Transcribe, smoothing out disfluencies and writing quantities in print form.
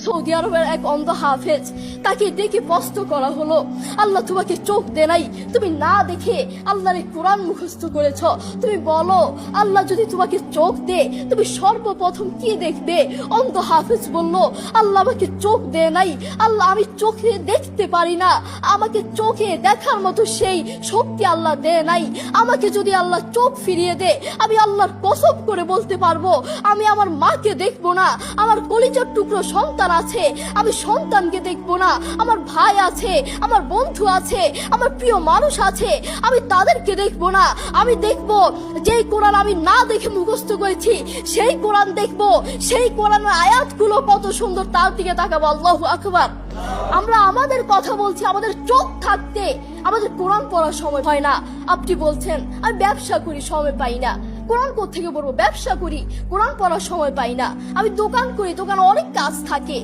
Saudi আরবের এক অন্ধ হাফেজ, তাকে ডেকে প্রশ্ন করা হলো, আল্লাহ তোমাকে চোখ দে নাই, তুমি না দেখে আল্লাহর কোরআন মুখস্থ করেছ, তুমি বলো আল্লাহ যদি তোমাকে চোখ দে তুমি সর্বপ্রথম কি দেখবে? অন্ধ হাফেজ বলল, আল্লাহ আমাকে চোখ দে নাই, আল্লাহ আমি চোখে দেখতে পারি না, আমাকে চোখে দেখার মতো সেই শক্তি আল্লাহ দে নাই। আমাকে যদি আল্লাহ চোখ ফিরিয়ে দে, আমি আল্লাহর কসম করে বলতে পারবো আমি আমার মাকে দেখবো না, আমার কলিজার টুকরো সন্তান আছে আমি সন্তানকে দেখবো না, আমার ভাই আছে, আমার বন্ধু আছে, আমার প্রিয় মানুষ আছে, আমি তাদেরকে দেখবো না। আমি দেখবো যেই কোরআন আমি না দেখে মুখস্থ করেছি সেই কোরআন দেখবো, সেই কোরআনের আয়াতগুলো কত সুন্দর তার দিকে তাকাবো। আল্লাহু আকবার। আমরা আমাদের কথা বলছি, আমাদের চোখ থাকতে আমাদের কোরআন পড়ার সময় হয় না। আপনি বলছেন আমি ব্যবসা করি সময় পাই না, কোরআন কোত্থেকে পড়বো? ব্যবসা করি, কোরআন পড়ার সময় পাই না। আমি দোকান করি, দোকানে অনেক কাজ থাকে,